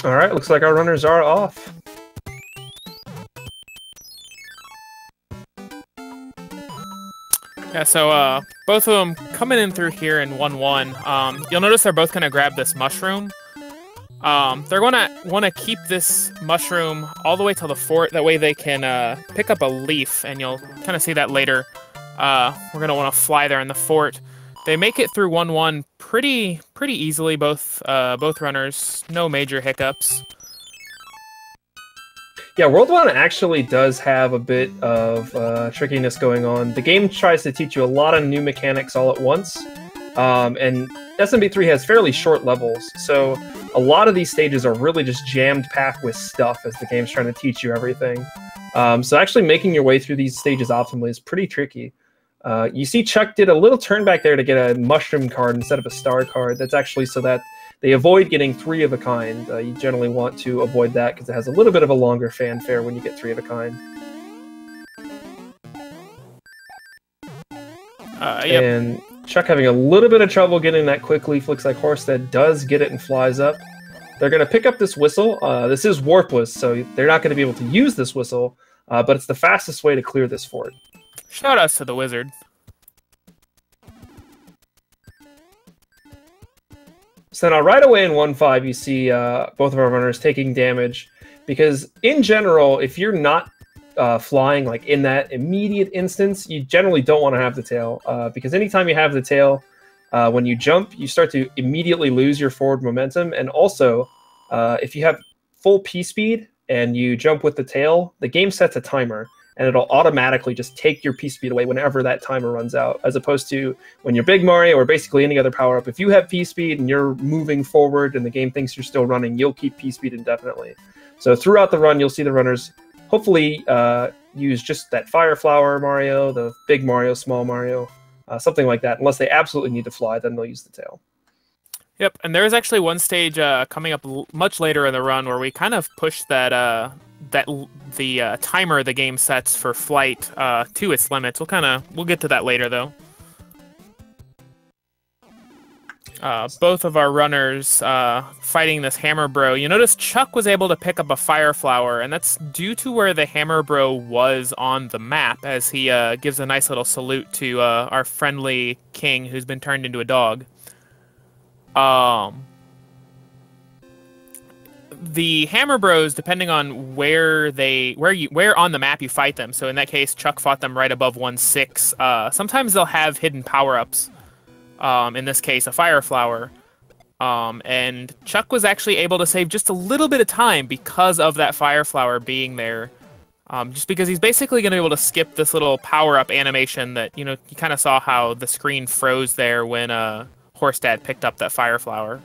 All right, looks like our runners are off. Yeah, so both of them coming in through here in 1-1. You'll notice they're both going to grab this mushroom. They're going to want to keep this mushroom all the way till the fort. That way they can pick up a leaf, and you'll kind of see that later. We're going to want to fly there in the fort. They make it through 1-1 pretty easily, both runners. No major hiccups. Yeah, World 1 actually does have a bit of trickiness going on. The game tries to teach you a lot of new mechanics all at once, and SMB3 has fairly short levels, so a lot of these stages are really just jammed packed with stuff as the game's trying to teach you everything. So actually making your way through these stages optimally is pretty tricky. You see Chuck did a little turn back there to get a mushroom card instead of a star card. That's actually so that they avoid getting 3 of a kind. You generally want to avoid that because it has a little bit of a longer fanfare when you get 3 of a kind. Yep. And Chuck having a little bit of trouble getting that quick leaf. Looks like Horsedad does get it and flies up. They're going to pick up this whistle. This is Warpless, so they're not going to be able to use this whistle, but it's the fastest way to clear this fort. Shout outs to the wizard. So now right away in 1-5, you see both of our runners taking damage, because in general, if you're not flying like in that immediate instance, you generally don't want to have the tail, because anytime you have the tail, when you jump, you start to immediately lose your forward momentum, and also if you have full P speed and you jump with the tail, the game sets a timer, and it'll automatically just take your P speed away whenever that timer runs out, as opposed to when you're Big Mario or basically any other power-up. If you have P speed and you're moving forward and the game thinks you're still running, you'll keep P speed indefinitely. So throughout the run, you'll see the runners hopefully use just that Fire Flower Mario, the Big Mario, Small Mario, something like that. Unless they absolutely need to fly, then they'll use the tail. Yep, and there is actually one stage coming up much later in the run where we kind of push the timer the game sets for flight to its limits. We'll get to that later though. Both of our runners fighting this Hammer Bro. You notice Chuck was able to pick up a Fire Flower, and that's due to where the Hammer Bro was on the map, as he gives a nice little salute to our friendly king who's been turned into a dog. The Hammer Bros, depending on where on the map you fight them. So in that case, Chuck fought them right above 1-6. Sometimes they'll have hidden power-ups. In this case, a Fire Flower. And Chuck was actually able to save just a little bit of time because of that Fire Flower being there. Just because he's basically going to be able to skip this little power-up animation that, you kind of saw how the screen froze there when Horsedad picked up that Fire Flower.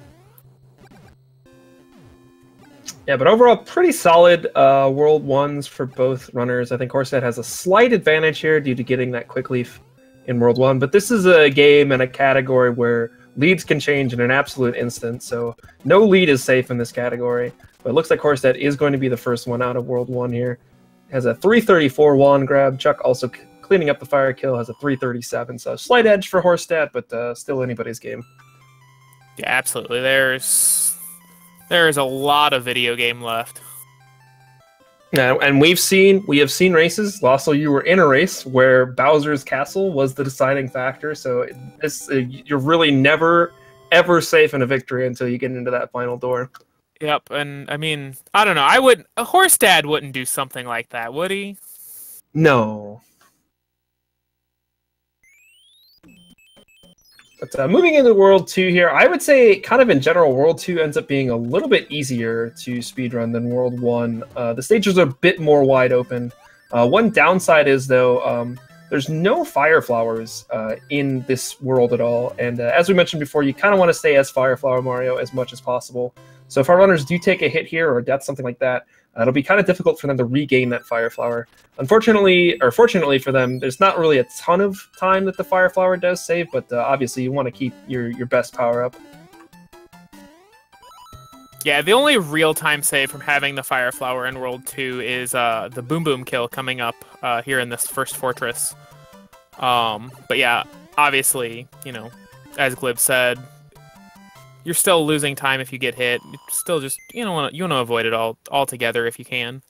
Yeah, but overall, pretty solid World 1s for both runners. I think Horsedad has a slight advantage here due to getting that quick leaf in World 1, but this is a game and a category where leads can change in an absolute instant, so no lead is safe in this category. But it looks like Horsedad is going to be the first one out of World 1 here. Has a 334 wand grab. Chuck also cleaning up the fire kill, has a 337, so slight edge for Horsedad, but still anybody's game. Yeah, absolutely. There's a lot of video game left. Yeah, and we have seen races. Also, you were in a race where Bowser's Castle was the deciding factor. So you're really never, ever safe in a victory until you get into that final door. Yep, and I mean, I don't know. A Horsedad wouldn't do something like that, would he? No. But moving into World 2 here, I would say kind of in general, World 2 ends up being a little bit easier to speedrun than World 1. The stages are a bit more wide open. One downside is, though, there's no Fire Flowers in this world at all. And as we mentioned before, you kind of want to stay as Fire Flower Mario as much as possible. So if our runners do take a hit here or a death, something like that, it'll be kind of difficult for them to regain that Fire Flower. Unfortunately, or fortunately for them, there's not really a ton of time that the Fire Flower does save, but obviously you want to keep your best power up. Yeah, the only real-time save from having the Fire Flower in World 2 is the Boom Boom kill coming up here in this first fortress. But yeah, obviously, as Glib said, you're still losing time if you get hit. It's still just you want to avoid it altogether if you can.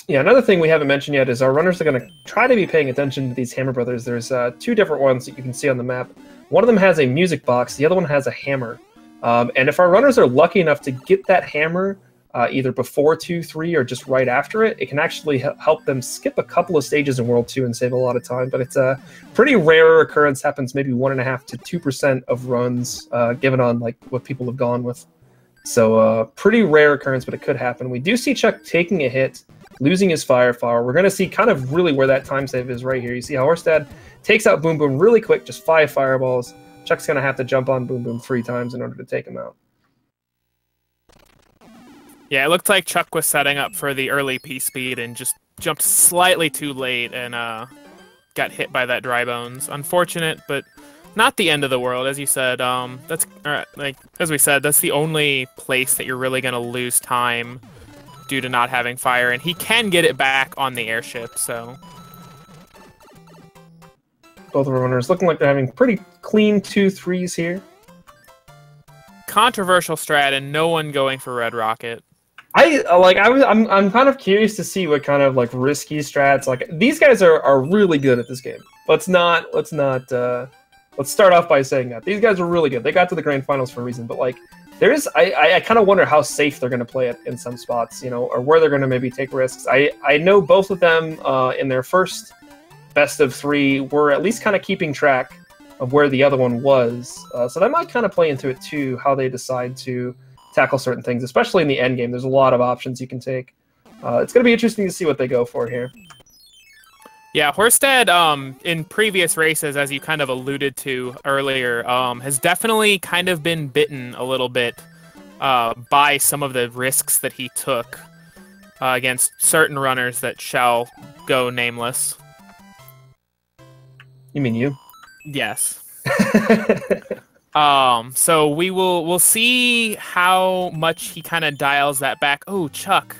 Yeah, another thing we haven't mentioned yet is our runners are going to try to be paying attention to these hammer brothers. There's two different ones that you can see on the map. One of them has a music box, the other one has a hammer. And if our runners are lucky enough to get that hammer either before 2-3 or just right after it, it can actually help them skip a couple of stages in World 2 and save a lot of time. But it's a pretty rare occurrence, happens maybe 1.5 to 2% of runs, given on like what people have gone with. So pretty rare occurrence, but it could happen. We do see Chuck taking a hit, losing his fire flower. We're going to see kind of really where that time save is right here. You see how Horsedad takes out Boom Boom really quick, just 5 fireballs. Chuck's going to have to jump on Boom Boom 3 times in order to take him out. Yeah, it looked like Chuck was setting up for the early P-speed and just jumped slightly too late and got hit by that dry bones. Unfortunate, but not the end of the world, as you said. That's like as we said, that's the only place that you're really going to lose time due to not having fire, and he can get it back on the airship. So both of our runners looking like they're having pretty clean 2-3s here. Controversial strat, and no one going for Red Rocket. I'm kind of curious to see what kind of like risky strats. Like these guys are really good at this game. Let's start off by saying that these guys are really good. They got to the grand finals for a reason, but like I kind of wonder how safe they're going to play it in some spots, you know, or where they're going to maybe take risks. I know both of them in their first best of 3 were at least kind of keeping track of where the other one was. So that might kind of play into it too, how they decide to tackle certain things, especially in the end game. There's a lot of options you can take. It's going to be interesting to see what they go for here. Yeah, Horsedad, in previous races, as you kind of alluded to earlier, has definitely kind of been bitten a little bit by some of the risks that he took against certain runners that shall go nameless. You mean you? Yes. So we'll see how much he kind of dials that back. Oh, Chuck.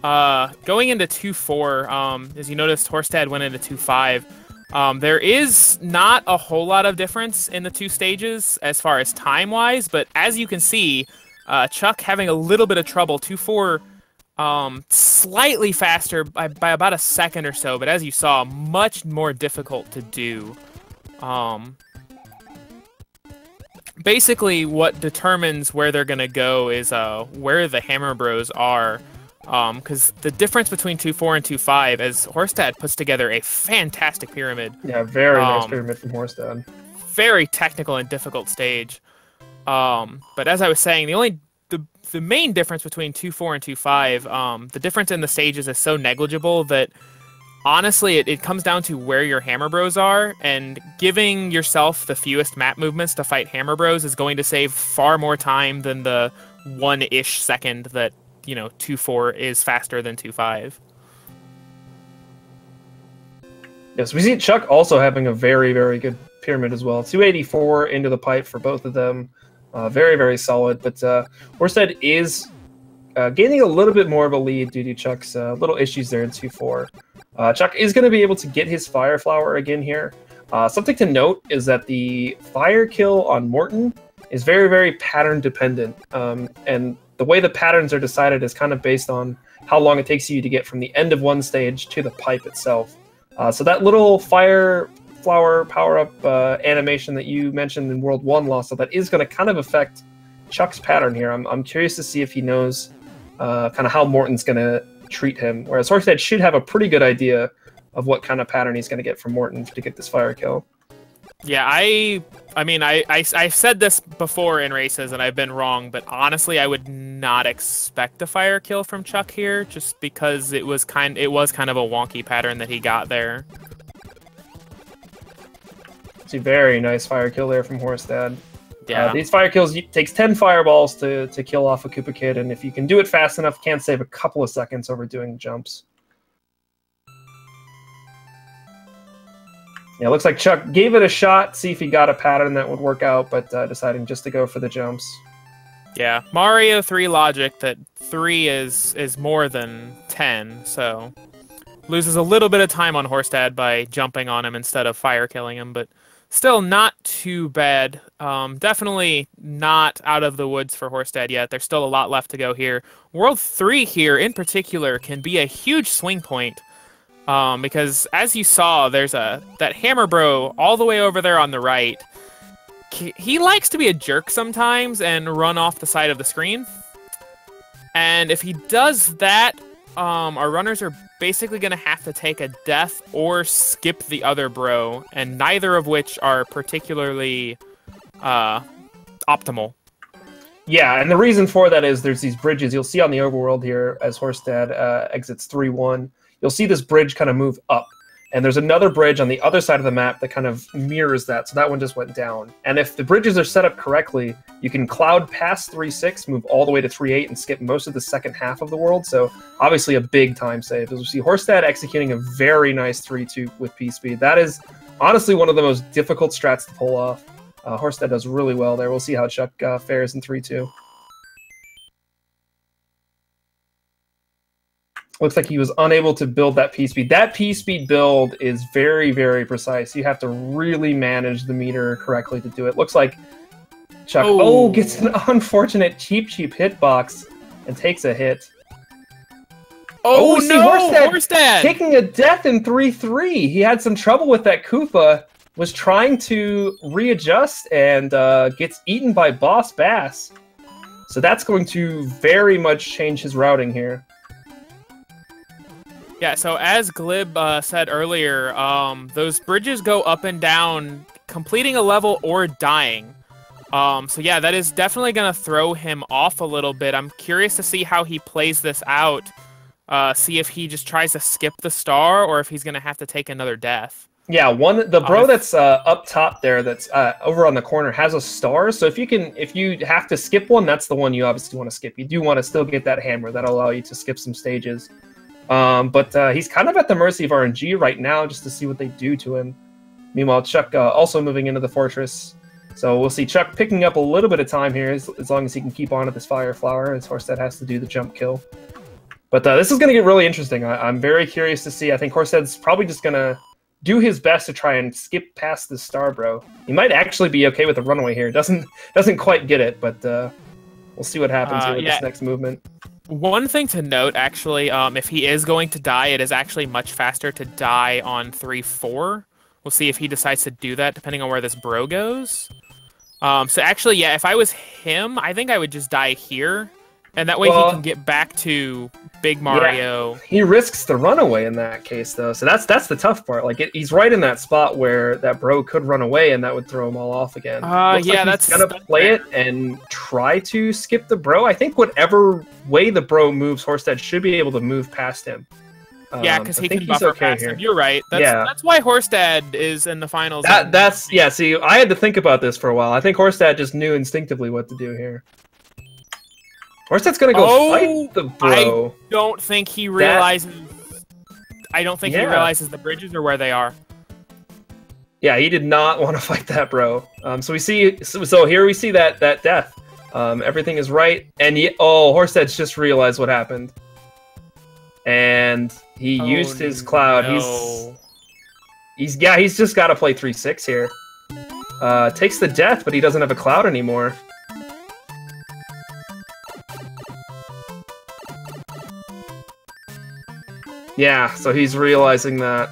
Going into 2-4, as you noticed, Horsedad went into 2-5. There is not a whole lot of difference in the 2 stages as far as time-wise, but as you can see, Chuck having a little bit of trouble. 2-4, slightly faster by about a second or so, but as you saw, much more difficult to do. Basically, what determines where they're going to go is where the Hammer Bros are. Because the difference between 2-4 and 2-5, as Horsedad puts together a fantastic pyramid. Yeah, very nice pyramid from Horsedad. Very technical and difficult stage. But as I was saying, the main difference between 2-4 and 2-5, the difference in the stages is so negligible that honestly, it comes down to where your Hammer Bros are, and giving yourself the fewest map movements to fight Hammer Bros is going to save far more time than the 1-ish second that 2-4 is faster than 2-5. Yes, we see Chuck also having a very, very good pyramid as well. 284 into the pipe for both of them. Very, very solid. But Horsedad is gaining a little bit more of a lead due to Chuck's little issues there in 2-4. Chuck is going to be able to get his Fire Flower again here. Something to note is that the fire kill on Morton is very, very pattern dependent. And the way the patterns are decided is kind of based on how long it takes you to get from the end of one stage to the pipe itself. So that little Fire Flower power-up animation that you mentioned in World 1 loss, so that is going to kind of affect Chuck's pattern here. I'm curious to see if he knows kind of how Morton's going to treat him, whereas Horsedad should have a pretty good idea of what kind of pattern he's going to get from Morton to get this fire kill. Yeah, I've said this before in races and I've been wrong, but honestly, I would not expect a fire kill from Chuck here, just because it was kind of a wonky pattern that he got there. It's a very nice fire kill there from Horsedad. Yeah. These fire kills takes 10 fireballs to kill off a Koopa Kid, and if you can do it fast enough, can save a couple of seconds over doing jumps. Yeah, looks like Chuck gave it a shot, see if he got a pattern that would work out, but deciding just to go for the jumps. Yeah, Mario 3 logic that 3 is more than 10, so loses a little bit of time on Horsedad by jumping on him instead of fire killing him, but Still not too bad. Definitely not out of the woods for Horsedad yet. There's still a lot left to go here. World 3 here, in particular, can be a huge swing point. Because, as you saw, there's that Hammer Bro all the way over there on the right. He likes to be a jerk sometimes and run off the side of the screen. And if he does that, our runners are basically going to have to take a death or skip the other bro, and neither of which are particularly optimal. Yeah, and the reason for that is there's these bridges. You'll see on the overworld here as Horsedad exits 3-1. You'll see this bridge kind of move up. And there's another bridge on the other side of the map that kind of mirrors that, so that one just went down. And if the bridges are set up correctly, you can cloud past 3-6, move all the way to 3-8, and skip most of the second half of the world, so obviously a big time save. As we see Horsedad executing a very nice 3-2 with P-Speed. That is honestly one of the most difficult strats to pull off. Horsedad does really well there. We'll see how Chuck fares in 3-2. Looks like he was unable to build that P-Speed. That P-Speed build is very, very precise. You have to really manage the meter correctly to do it. Looks like Chuck gets an unfortunate cheap hitbox and takes a hit. Oh no, Horsedad taking a death in 3-3. He had some trouble with that Koopa, was trying to readjust, and gets eaten by Boss Bass. So that's going to very much change his routing here. Yeah, so as Glib said earlier, those bridges go up and down, completing a level or dying. So yeah, that is definitely going to throw him off a little bit. I'm curious to see how he plays this out. See if he just tries to skip the star or if he's going to have to take another death. Yeah, the bro that's up top there, that's over on the corner, has a star. So if you have to skip one, that's the one you obviously want to skip. You do want to still get that hammer. That'll allow you to skip some stages. But he's kind of at the mercy of RNG right now, just to see what they do to him. Meanwhile, Chuck also moving into the fortress. So we'll see Chuck picking up a little bit of time here, as long as he can keep on at this Fire Flower, as Horsedad has to do the jump kill. But this is going to get really interesting. I'm very curious to see. I think Horsedad's probably just going to do his best to try and skip past the star, bro. He might actually be okay with the runaway here. Doesn't quite get it, but we'll see what happens here with this next movement. One thing to note, actually, if he is going to die, it is actually much faster to die on 3-4. We'll see if he decides to do that, depending on where this bro goes. So actually, yeah, if I was him, I think I would just die here. And that way he can get back to Big Mario. Yeah, he risks the runaway in that case, though. So that's the tough part. Like, he's right in that spot where that bro could run away, and that would throw him all off again. Yeah, that's gonna play it and try to skip the bro. I think whatever way the bro moves, Horsedad should be able to move past him. Yeah, because he can buffer past him. You're right. That's why Horsedad is in the finals. See, I had to think about this for a while. I think Horsedad just knew instinctively what to do here. Horsedad's gonna go fight the bro. I don't think he realizes. I don't think he realizes the bridges are where they are. Yeah, he did not want to fight that bro. So we see. So here we see that death. Everything is right, and Horsedad's just realized what happened, and he used his cloud. No. He's just got to play 3-6 here. Takes the death, but he doesn't have a cloud anymore. Yeah, so he's realizing that.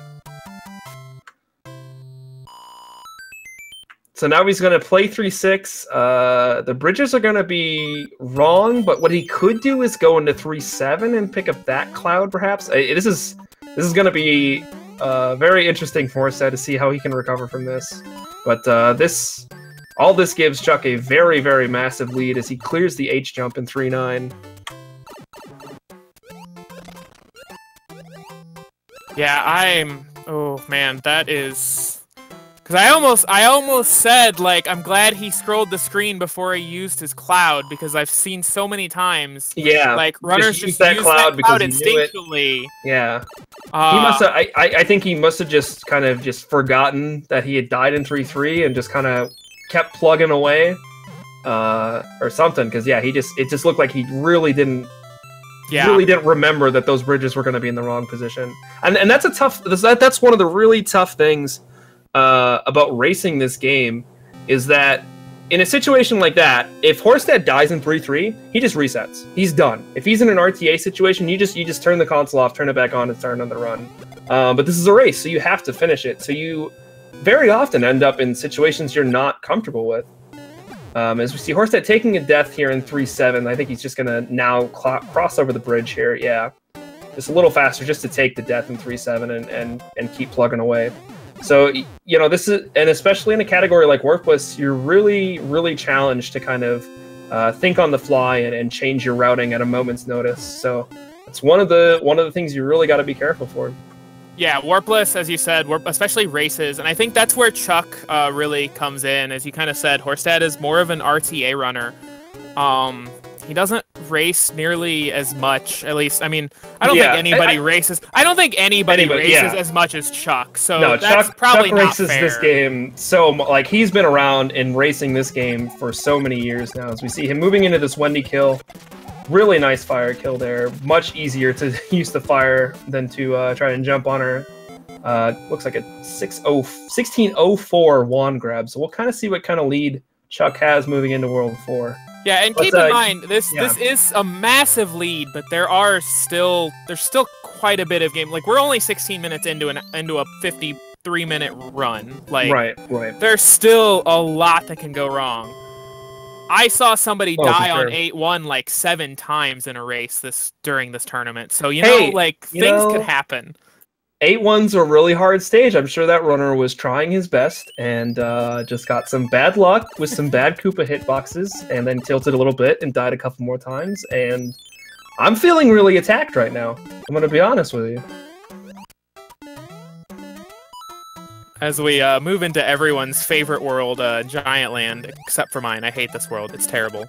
So now he's going to play 3-6. The bridges are going to be wrong, but what he could do is go into 3-7 and pick up that cloud, perhaps. This is going to be very interesting for Horsedad to see how he can recover from this. But all this gives Chuck a very, very massive lead as he clears the H jump in 3-9. Yeah, oh man, that is... Because I almost said, like, I'm glad he scrolled the screen before he used his cloud, because I've seen so many times, like, runners just use that cloud instinctually. Yeah. He must have, I think he must have just kind of forgotten that he had died in 3-3 and just kind of kept plugging away, or something, because, yeah, it just looked like he really didn't remember that those bridges were going to be in the wrong position. And that's that's one of the really tough things about racing this game is that in a situation like that, if Horsedad dies in 3-3, he just resets. He's done. If he's in an RTA situation, you just turn the console off, turn it back on, and start another run. But this is a race, so you have to finish it. So you very often end up in situations you're not comfortable with. As we see Horsedad taking a death here in 3-7, I think he's just going to now cross over the bridge here. Yeah, just a little faster just to take the death in 3-7 and keep plugging away. So, you know, this is, and especially in a category like Warpless, you're really, really challenged to kind of think on the fly and change your routing at a moment's notice. So it's one of the things you really got to be careful for. Yeah, Warpless, as you said, especially races, and I think that's where Chuck really comes in. As you kind of said, Horsedad is more of an RTA runner. He doesn't race nearly as much, at least. I mean, I don't think anybody races. I don't think anybody races as much as Chuck. So no, that's probably Chuck not races fair. This game so like he's been around in racing this game for so many years now. As we see him moving into this Wendy kill, really nice fire kill there. Much easier to use the fire than to try and jump on her. Looks like a 1604 wand grab. So we'll kind of see what kind of lead Chuck has moving into World 4. Yeah, and keep in mind, this is a massive lead, but there's still quite a bit of game. Like, we're only 16 minutes into a 53-minute run. Like, right. There's still a lot that can go wrong. I saw somebody die on 8-1 like 7 times in a race during this tournament. So things could happen. 8-1's a really hard stage. I'm sure that runner was trying his best and just got some bad luck with some bad Koopa hitboxes and then tilted a little bit and died a couple more times. And I'm feeling really attacked right now. I'm going to be honest with you. As we move into everyone's favorite world, Giant Land, except for mine. I hate this world. It's terrible.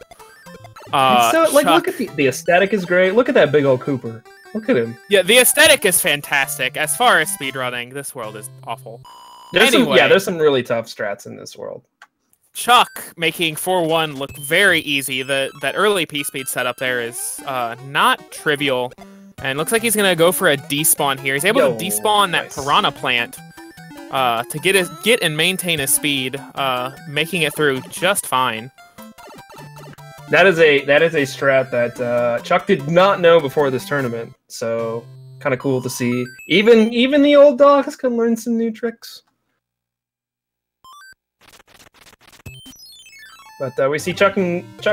Look at the aesthetic is great. Look at that big old Cooper. Look at him. Yeah, the aesthetic is fantastic. As far as speedrunning, this world is awful. There's some really tough strats in this world. Chuck making 4-1 look very easy. That early P-speed setup there is not trivial. And looks like he's going to go for a despawn here. He's able to despawn that Piranha Plant to get and maintain his speed, making it through just fine. That is a strat that Chuck did not know before this tournament, so kind of cool to see. Even the old dogs can learn some new tricks. But we see Chuck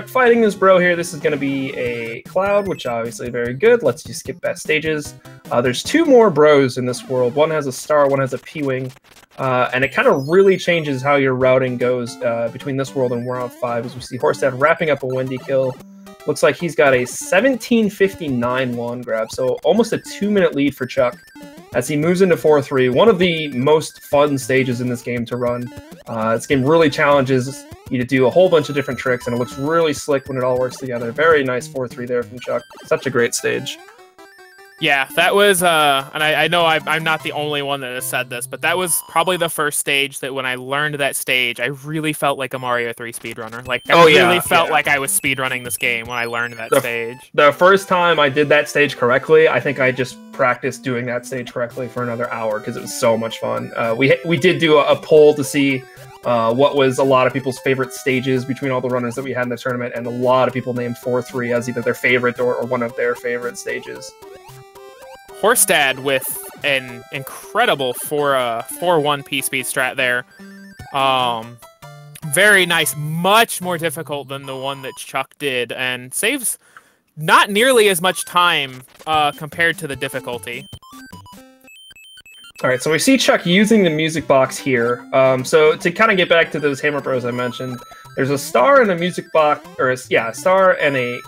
fighting this bro here. This is going to be a Cloud, which obviously very good. Let's just skip past stages. There's 2 more bros in this world. One has a star, one has a P-wing. And it kind of really changes how your routing goes between this world and World 5. As we see Horsedad wrapping up a Wendy kill. Looks like he's got a 1759 wand grab, so almost a 2-minute lead for Chuck as he moves into 4-3. One of the most fun stages in this game to run. This game really challenges you to do a whole bunch of different tricks, and it looks really slick when it all works together. Very nice 4-3 there from Chuck. Such a great stage. Yeah, that was, and I know I'm not the only one that has said this, but that was probably the first stage that when I learned that stage, I really felt like a Mario 3 speedrunner. Like, I really felt like I was speedrunning this game when I learned that stage. The first time I did that stage correctly, I think I just practiced doing that stage correctly for another hour because it was so much fun. We did do a poll to see what was a lot of people's favorite stages between all the runners that we had in the tournament, and a lot of people named 4-3 as either their favorite or one of their favorite stages. Horsedad with an incredible 4-1 P-speed strat there. Very nice, much more difficult than the one that Chuck did, and saves not nearly as much time compared to the difficulty. Alright, so we see Chuck using the music box here. So to kind of get back to those Hammer Bros I mentioned, there's a star and a music box, or a star and a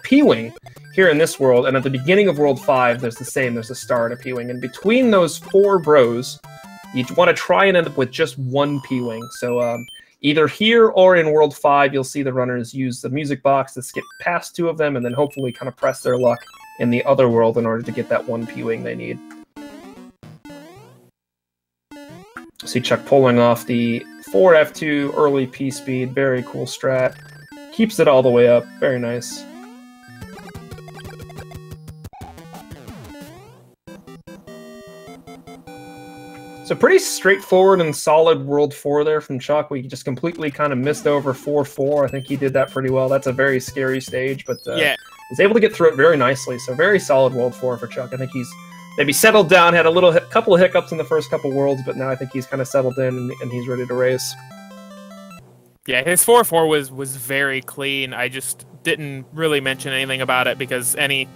P-wing here in this world, and at the beginning of World 5, there's a star and a P-wing, and between those 4 bros, you want to try and end up with just 1 P-wing. So either here or in World 5, you'll see the runners use the music box to skip past 2 of them, and then hopefully kind of press their luck in the other world in order to get that 1 P-wing they need. See Chuck pulling off the 4F2 early P-speed, very cool strat. Keeps it all the way up, very nice. So pretty straightforward and solid World 4 there from Chuck. We just completely kind of missed over 4-4. I think he did that pretty well. That's a very scary stage, but yeah, was able to get through it very nicely. So very solid World 4 for Chuck. I think he's maybe settled down, had a couple of hiccups in the first couple Worlds, but now I think he's kind of settled in and he's ready to race. Yeah, his 4-4 was very clean. I just didn't really mention anything about it because any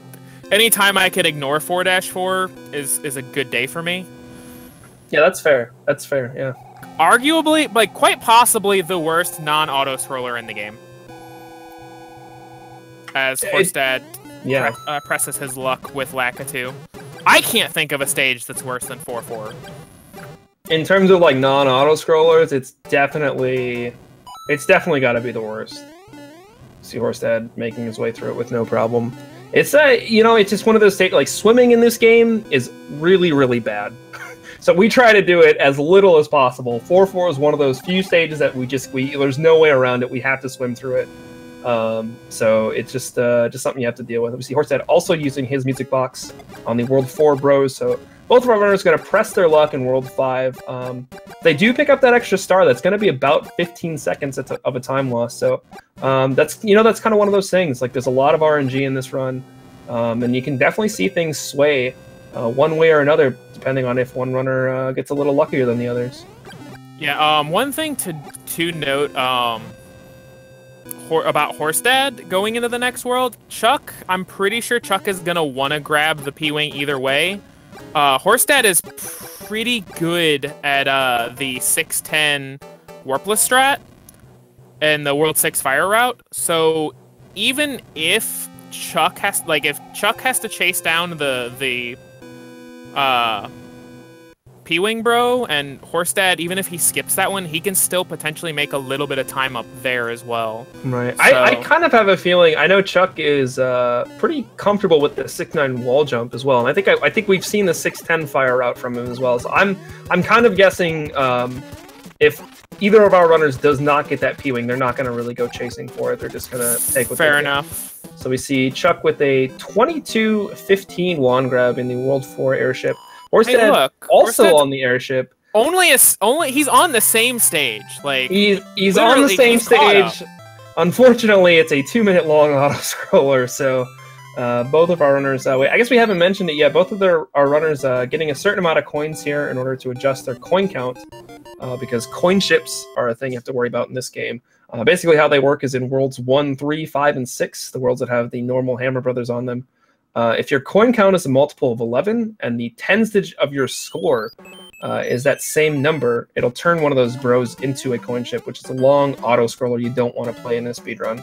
time I could ignore 4-4 is a good day for me. Yeah, that's fair. That's fair, yeah. Arguably, like, quite possibly the worst non-auto scroller in the game. As Horsedad presses his luck with Lakitu. I can't think of a stage that's worse than 4-4. In terms of, like, non-auto scrollers, it's definitely got to be the worst. See Horsedad making his way through it with no problem. It's it's just one of those stages, like, swimming in this game is really, really bad. So we try to do it as little as possible. 4-4 is one of those few stages that there's no way around it. We have to swim through it. So it's just something you have to deal with. We see Horsedad also using his music box on the World 4 bros. So both of our runners are going to press their luck in World 5. They do pick up that extra star. That's going to be about 15 seconds of a time loss. So that's kind of one of those things. Like, there's a lot of RNG in this run, and you can definitely see things sway one way or another, depending on if one runner gets a little luckier than the others. Yeah, one thing to note about Horsedad going into the next world, Chuck, I'm pretty sure Chuck is going to want to grab the P-Wing either way. Horsedad is pretty good at the 610 Warpless strat and the World 6 fire route, so even if Chuck has to chase down the P-Wing bro, and Horsedad, even if he skips that one, he can still potentially make a little bit of time up there as well. Right. So, I kind of have a feeling, I know Chuck is pretty comfortable with the 6-9 wall jump as well, and I think we've seen the 6-10 fire route from him as well. So I'm kind of guessing if either of our runners does not get that P-Wing, they're not going to really go chasing for it. They're just going to take what fair enough. So we see Chuck with a 22-15 wand grab in the World 4 airship. Horsedad also on the airship. He's on the same stage. Like, he's on the same stage. Unfortunately, it's a 2-minute long auto scroller. So both of our runners. I guess we haven't mentioned it yet. Both of our runners getting a certain amount of coins here in order to adjust their coin count, because coin ships are a thing you have to worry about in this game. Basically, how they work is in Worlds 1, 3, 5, and 6, the worlds that have the normal Hammer Brothers on them. If your coin count is a multiple of 11, and the tens of your score is that same number, it'll turn one of those bros into a coin ship, which is a long auto scroller you don't want to play in a speed run.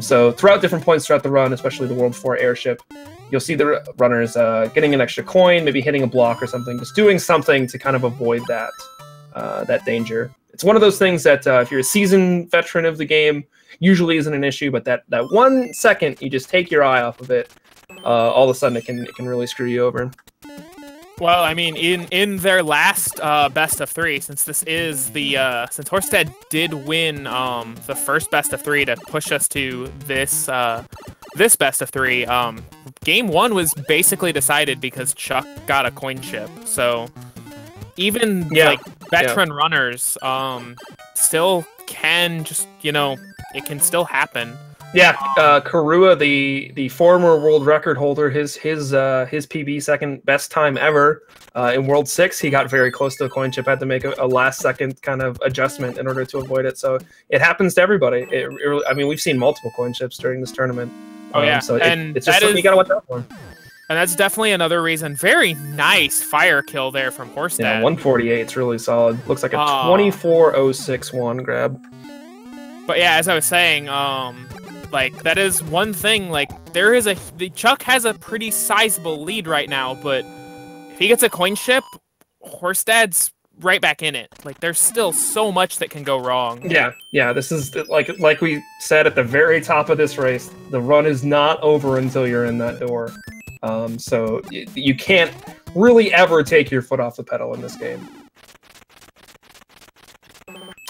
So throughout different points throughout the run, especially the World 4 airship, you'll see the runners getting an extra coin, maybe hitting a block or something, just doing something to kind of avoid that danger. It's one of those things that if you're a seasoned veteran of the game, usually isn't an issue, but that 1 second you just take your eye off of it, all of a sudden it can really screw you over. Well, I mean, in their last best of 3, since this is the since Horsedad did win the first best of 3 to push us to this this best of 3, game 1 was basically decided because Chuck got a coin chip. So even like veteran runners still can just, it can still happen. Yeah, Karua, the former world record holder, his PB second best time ever in World 6, he got very close to a coin chip, had to make a last second kind of adjustment in order to avoid it. So it happens to everybody. I mean, we've seen multiple coin chips during this tournament. Oh yeah, so it's just something you gotta watch out for. And that's definitely another reason. Very nice fire kill there from Horsedad. Yeah, 148. It's really solid. Looks like a 24.06 wand grab. But yeah, as I was saying, like, that is one thing. Like, the Chuck has a pretty sizable lead right now, but if he gets a coin chip, Horsedad's right back in it. Like, there's still so much that can go wrong. Yeah. This is like we said at the very top of this race. The run is not over until you're in that door. So you can't really ever take your foot off the pedal in this game.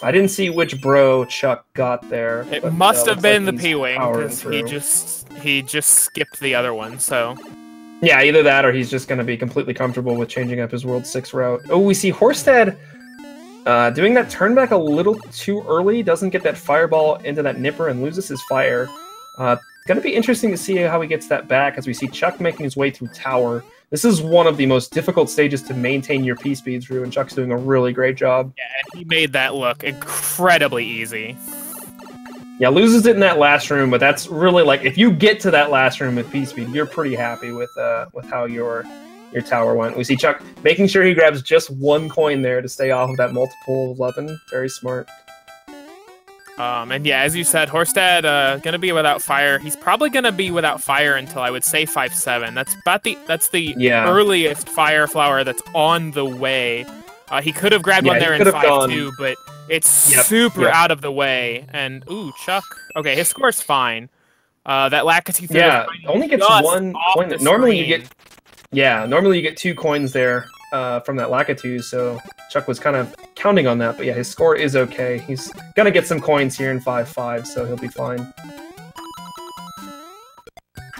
I didn't see which bro Chuck got there. It must have been the P-Wing, because he just skipped the other one, so... Yeah, either that or he's just going to be completely comfortable with changing up his World 6 route. Oh, we see Horsedad doing that turn back a little too early. Doesn't get that fireball into that nipper and loses his fire. Going to be interesting to see how he gets that back as we see Chuck making his way through tower. This is one of the most difficult stages to maintain your P-speed through, and Chuck's doing a really great job. Yeah, and he made that look incredibly easy. Yeah, loses it in that last room, but that's really like if you get to that last room with P-speed, you're pretty happy with how your tower went. We see Chuck making sure he grabs just one coin there to stay off of that multiple of 11. Very smart. And yeah, as you said, Horsedad gonna be without fire. He's probably gonna be without fire until I would say 5-7. That's the earliest fire flower that's on the way. He could have grabbed one there in 5-2, but it's super out of the way. And ooh, Chuck. Okay, his score's fine. That Lakitu only gets one coin. Normally you get normally you get 2 coins there from that Lakitu, so Chuck was kind of counting on that. But yeah, his score is okay. He's gonna get some coins here in 5-5, so he'll be fine.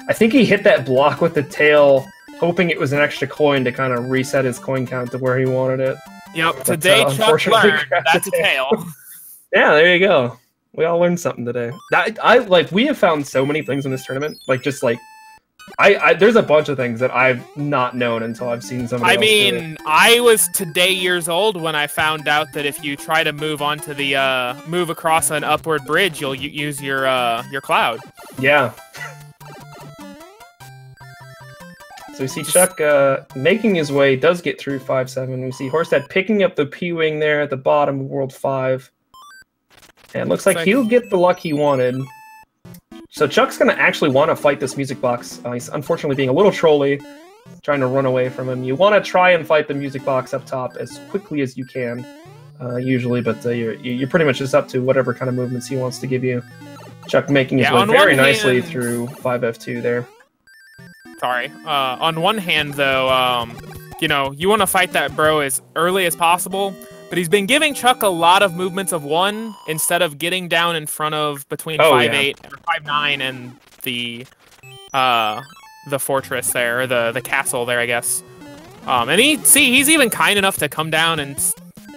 I think he hit that block with the tail, hoping it was an extra coin to kind of reset his coin count to where he wanted it. Yep, but, today Chuck learned that's a tail. Yeah, there you go. We all learned something today. We have found so many things in this tournament. There's a bunch of things that I've not known until I've seen somebody else do it. I was today years old when I found out that if you try to move onto the move across an upward bridge, you'll use your cloud. Yeah. So we see Chuck making his way, does get through 5-7. We see Horsedad picking up the P-Wing there at the bottom of World 5. And looks like he'll get the luck he wanted. So Chuck's going to actually want to fight this music box. He's unfortunately being a little trolly, trying to run away from him. You want to try and fight the music box up top as quickly as you can, usually, but you're pretty much just up to whatever kind of movements he wants to give you. Chuck making his way very nicely through 5F2 there. Sorry. On one hand, though, you want to fight that bro as early as possible, but he's been giving Chuck a lot of movements of 1 instead of getting down in front of between 5-8 or 5-9 and the fortress there, or the castle there, I guess. And he's even kind enough to come down and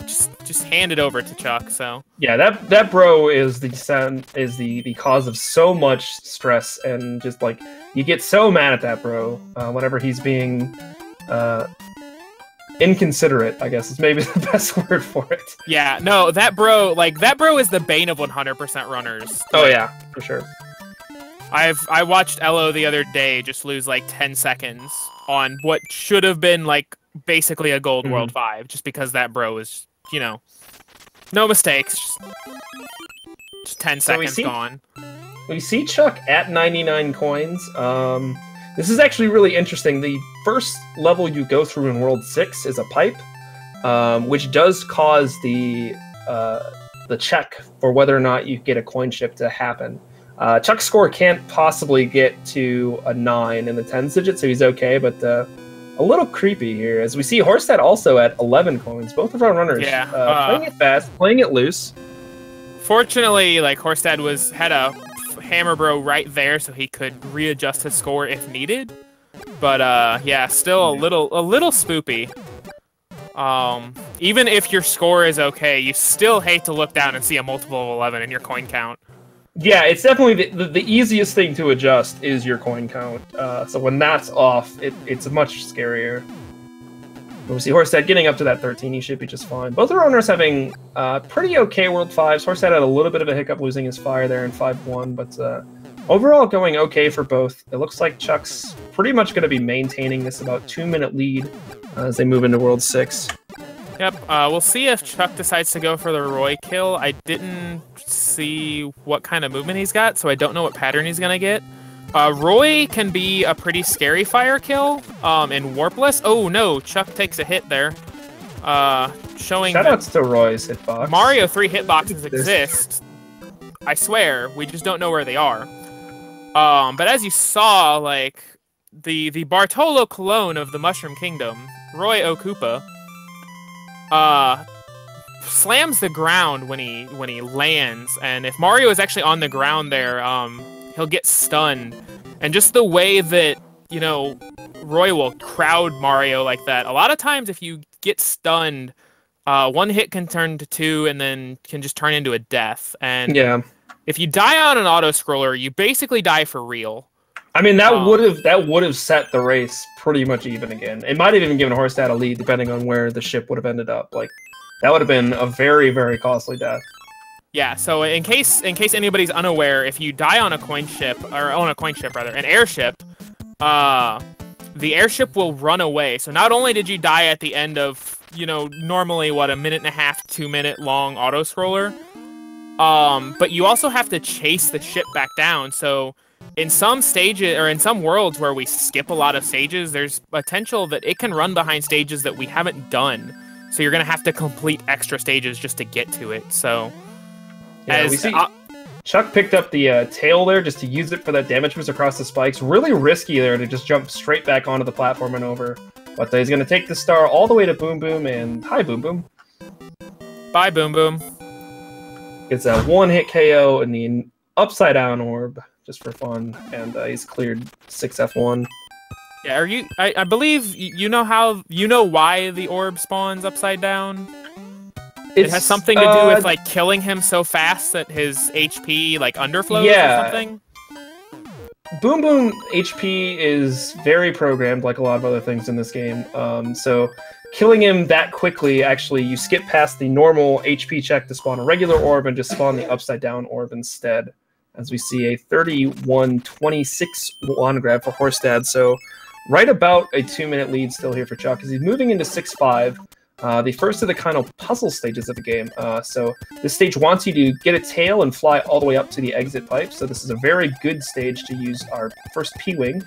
just hand it over to Chuck. So yeah, that bro is the cause of so much stress, and just like you get so mad at that bro whenever he's being inconsiderate, I guess is maybe the best word for it. Yeah, no, that bro is the bane of 100% runners. Oh yeah, for sure. I watched Elo the other day just lose like 10 seconds on what should have been like basically a gold World 5, just because that bro is, no mistakes, just 10 seconds gone. We see Chuck at 99 coins. This is actually really interesting. The first level you go through in World 6 is a pipe, which does cause the check for whether or not you get a coin ship to happen. Chuck's score can't possibly get to a 9 in the 10s digit, so he's okay, but a little creepy here, as we see Horsedad also at 11 coins. Both of our runners playing it fast, playing it loose. Fortunately, Horsedad had a hammer bro right there, so he could readjust his score if needed. But yeah, still a little spoopy. Even if your score is okay, you still hate to look down and see a multiple of 11 in your coin count. Yeah, it's definitely the easiest thing to adjust is your coin count. So when that's off, it's much scarier. We see Horsedad getting up to that 13. He should be just fine. Both our owners having pretty okay World 5s. Horsedad had a little bit of a hiccup losing his fire there in 5-1, but overall going okay for both. It looks like Chuck's pretty much going to be maintaining this about 2-minute lead as they move into World 6. Yep, we'll see if Chuck decides to go for the Roy kill. I didn't see what kind of movement he's got, so I don't know what pattern he's going to get. Roy can be a pretty scary fire kill in Warpless. Oh no, Chuck takes a hit there. Showing shoutouts to Roy's hitbox. Mario 3 hitboxes exist. I swear, we just don't know where they are. But as you saw, like the Bartolo clone of the Mushroom Kingdom, Roy Okupa, slams the ground when he lands, and if Mario is actually on the ground there, he'll get stunned. And just the way that you know, Roy will crowd Mario like that. A lot of times if you get stunned, one hit can turn to two and then can just turn into a death. And yeah, if you die on an auto-scroller, you basically die for real. I mean, that would have set the race pretty much even again. It might have even given Horsedad a lead, depending on where the ship would have ended up. Like, that would have been a very, very costly death. Yeah. So in case anybody's unaware, if you die on a coin ship, or on a coin ship rather, an airship, the airship will run away. So not only did you die at the end of, you know, normally what, a 1.5, 2 minute long auto scroller, but you also have to chase the ship back down. So in some stages, or in some worlds where we skip a lot of stages, there's potential that it can run behind stages that we haven't done. So you're going to have to complete extra stages just to get to it. So, yeah, we see Chuck picked up the tail there just to use it for that damage boost across the spikes. Really risky there to just jump straight back onto the platform and over. But he's going to take the star all the way to Boom Boom, and hi, Boom Boom. Bye, Boom Boom. It's a one-hit KO in the upside-down orb, just for fun, and he's cleared 6F1. Yeah, are you? I believe you know why the orb spawns upside down. It has something to do with like killing him so fast that his HP like underflows or something. Boom Boom HP is very programmed, like a lot of other things in this game. So killing him that quickly, actually, you skip past the normal HP check to spawn a regular orb and just spawn the upside down orb instead. As we see a 31-26 wand grab for Horsedad. So right about a 2-minute lead still here for Chuck as he's moving into 6-5. The first of the kind of puzzle stages of the game. So this stage wants you to get a tail and fly all the way up to the exit pipe. So this is a very good stage to use our first P-Wing.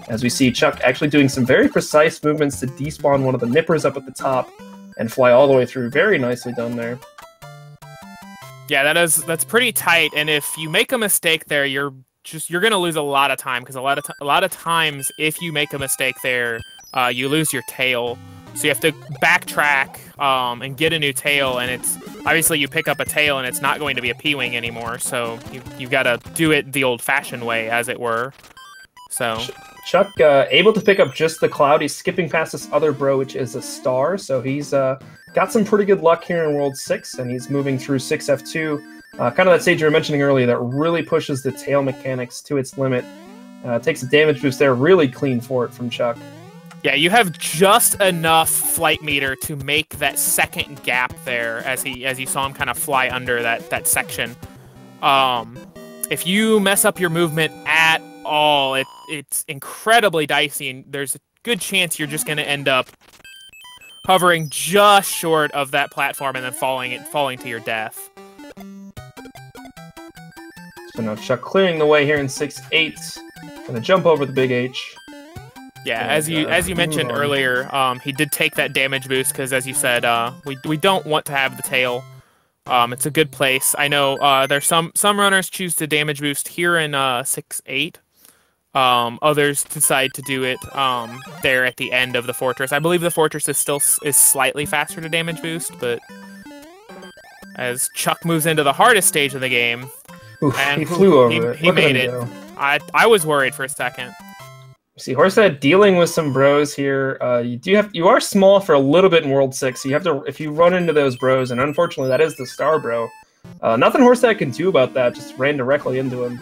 As we see Chuck actually doing some very precise movements to despawn one of the nippers up at the top and fly all the way through. Very nicely done there. Yeah, that's pretty tight. And if you make a mistake there, you're gonna lose a lot of time, because a lot of times if you make a mistake there, you lose your tail. So you have to backtrack and get a new tail, and it's obviously you pick up a tail and it's not going to be a P-Wing anymore. So you got to do it the old-fashioned way, as it were. So Chuck able to pick up just the cloud. He's skipping past this other bro, which is a star. So he's got some pretty good luck here in World 6, and he's moving through 6F2. Kind of that stage you were mentioning earlier that really pushes the tail mechanics to its limit. Takes a damage boost there. Really clean for it from Chuck. Yeah, you have just enough flight meter to make that second gap there, as you saw him kind of fly under that section. If you mess up your movement at all, it's incredibly dicey, and there's a good chance you're just going to end up hovering just short of that platform and then falling to your death. So now Chuck clearing the way here in 6-8. Gonna jump over the big H. Yeah, as you mentioned earlier, he did take that damage boost because, as you said, we don't want to have the tail. It's a good place. I know there's some runners choose to damage boost here in 6-8. Others decide to do it there at the end of the fortress. I believe the fortress is slightly faster to damage boost, but as Chuck moves into the hardest stage of the game, and he flew over it. He made it. I was worried for a second. See, Horsedad dealing with some bros here. You are small for a little bit in World 6, so you have to, if you run into those bros, and unfortunately that is the star bro. Nothing Horsedad can do about that, just ran directly into him.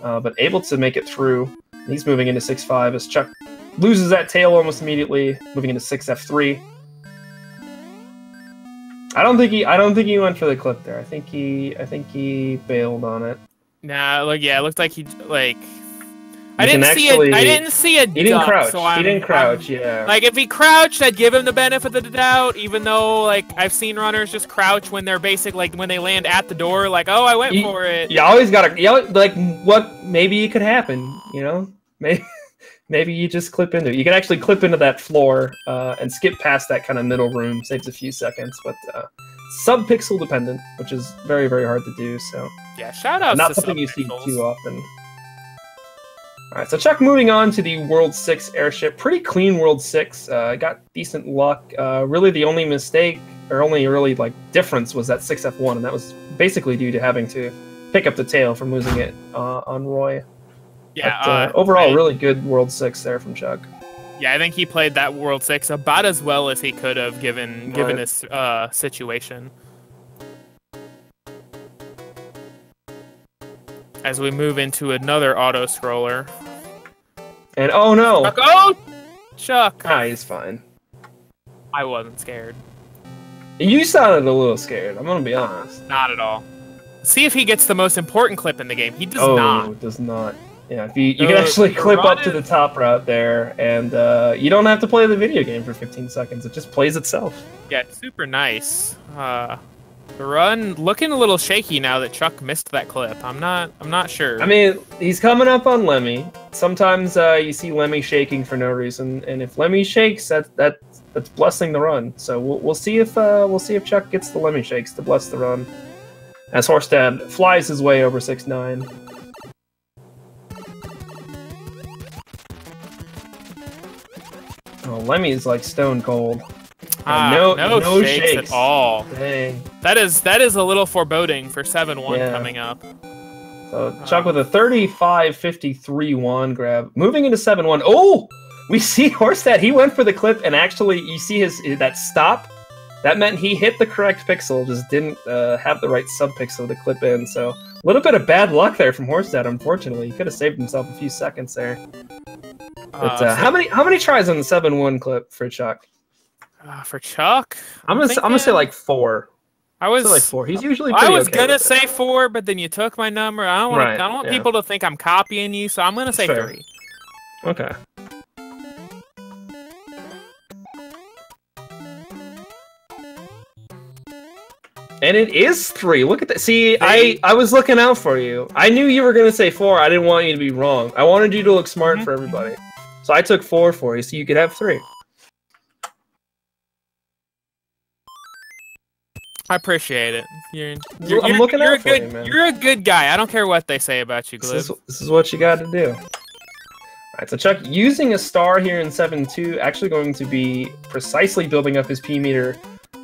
But able to make it through. He's moving into 6-5 as Chuck loses that tail almost immediately, moving into 6F3. I don't think he went for the clip there. I think he bailed on it. Nah, it looked like he I didn't see a He didn't crouch. So he didn't crouch, yeah. Like, if he crouched, I'd give him the benefit of the doubt, even though, I've seen runners just crouch when they're when they land at the door, oh, I went for it. You always gotta, what maybe it could happen, you know? Maybe you just clip into it. You can actually clip into that floor and skip past that kind of middle room. Saves a few seconds, but sub-pixel dependent, which is very, very hard to do, so. Yeah, shout-outs not something you see too often. Alright, so Chuck moving on to the World 6 airship. Pretty clean World 6. Got decent luck. Really the only mistake, or only really difference, was that 6F1, and that was basically due to having to pick up the tail from losing it on Roy. Yeah. But, overall, really good World 6 there from Chuck. Yeah, I think he played that World 6 about as well as he could have given his situation. As we move into another auto scroller. And oh no! Chuck, oh! Chuck! Ah, he's fine. I wasn't scared. You sounded a little scared, I'm gonna be honest. Not at all. See if he gets the most important clip in the game. He does not. Oh, does not. Yeah, if you can actually clip up to the top route there, and you don't have to play the video game for 15 seconds. It just plays itself. Yeah, it's super nice. The run looking a little shaky now that Chuck missed that clip. I'm not sure. I mean, he's coming up on Lemmy. Sometimes you see Lemmy shaking for no reason, and if Lemmy shakes, that's blessing the run. So we'll see if Chuck gets the Lemmy shakes to bless the run. As Horsedad flies his way over 6-9. Oh, Lemmy's like stone cold. No shakes at all. Dang. That is a little foreboding for 7-1 coming up. So Chuck with a 35-53-1 grab. Moving into 7-1. Oh! We see Horsedad. He went for the clip, and actually, you see that stop. That meant he hit the correct pixel, just didn't have the right sub-pixel to clip in. So a little bit of bad luck there from Horsedad, unfortunately. He could have saved himself a few seconds there. But how many tries on the 7-1 clip for Chuck? For Chuck, I'm gonna say like 4. I was like 4. He's usually pretty okay gonna say 4, but then you took my number. I don't want yeah. people to think I'm copying you, so I'm gonna say 3. Okay. And it is 3. Look at that. See, I was looking out for you. I knew you were gonna say 4. I didn't want you to be wrong. I wanted you to look smart for everybody. So I took 4 for you, so you could have 3. I appreciate it. I'm looking out for you, man. You're a good guy. I don't care what they say about you, Glib. This is what you got to do. Alright, so Chuck, using a star here in 7-2, actually going to be precisely building up his P meter,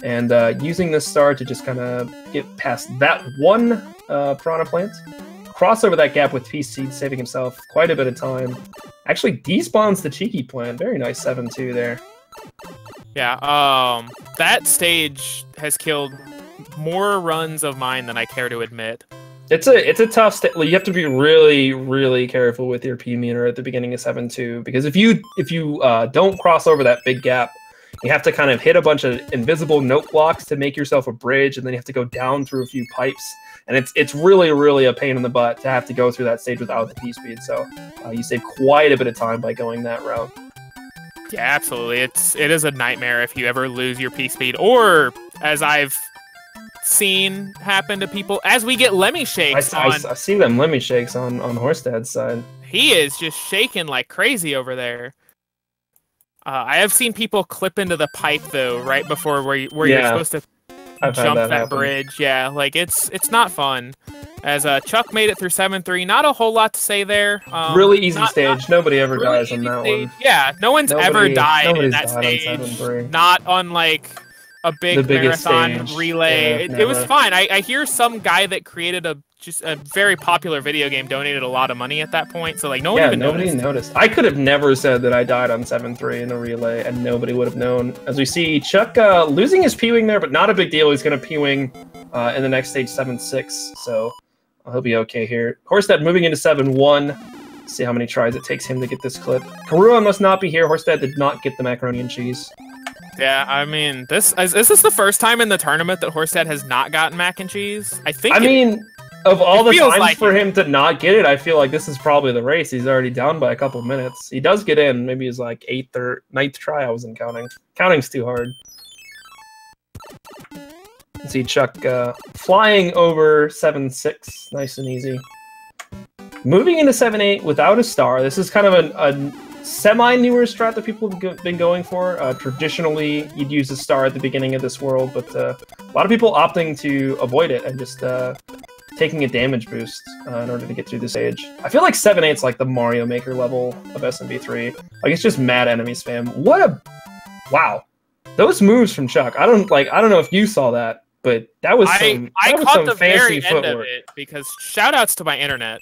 and using this star to just kind of get past that one Piranha Plant, cross over that gap with P Seed, saving himself quite a bit of time. Actually despawns the Cheeky Plant. Very nice 7-2 there. Yeah, that stage has killed more runs of mine than I care to admit. It's a tough stage. You have to be really, really careful with your P meter at the beginning of 7-2, because if you don't cross over that big gap, you have to kind of hit a bunch of invisible note blocks to make yourself a bridge, and then you have to go down through a few pipes, and it's really, really a pain in the butt to have to go through that stage without the P speed. So you save quite a bit of time by going that route. Yeah, absolutely. It is a nightmare if you ever lose your P speed, or as I've seen happen to people, as we get Lemmy shakes. I see them Lemmy shakes on Horsedad's side. He is just shaking like crazy over there. I have seen people clip into the pipe though, right before where you're supposed to jump that bridge. Yeah, like it's not fun. As Chuck made it through 7-3, not a whole lot to say there. Really easy stage. Nobody ever dies on that one. Yeah, nobody's ever died in that stage. Not on like a big marathon relay. Yeah, it was fine. I hear some guy that created just a very popular video game donated a lot of money at that point. So like nobody noticed. I could have never said that I died on 7-3 in a relay, and nobody would have known. As we see Chuck losing his P-wing there, but not a big deal. He's going to P-wing in the next stage 7-6. So he'll be okay here. Horsedad moving into 7-1. See how many tries it takes him to get this clip. Karua must not be here. Horsedad did not get the macaroni and cheese. Yeah, I mean, is this the first time in the tournament that Horsedad has not gotten mac and cheese? I mean, of all the times for him to not get it, I feel like this is probably the race. He's already down by a couple minutes. He does get in. Maybe his like 8th or 9th try. I wasn't counting. Counting's too hard. See Chuck flying over 7-6, nice and easy. Moving into 7-8 without a star. This is kind of a semi-newer strat that people have been going for. Traditionally, you'd use a star at the beginning of this world, but a lot of people opting to avoid it and just taking a damage boost in order to get through the stage. I feel like 7-8 is like the Mario Maker level of SMB3. Like, it's just mad enemy spam. What a... Wow. Those moves from Chuck. I don't know if you saw that, but that was some I caught the fancy very end footwork. of it because shoutouts to my internet.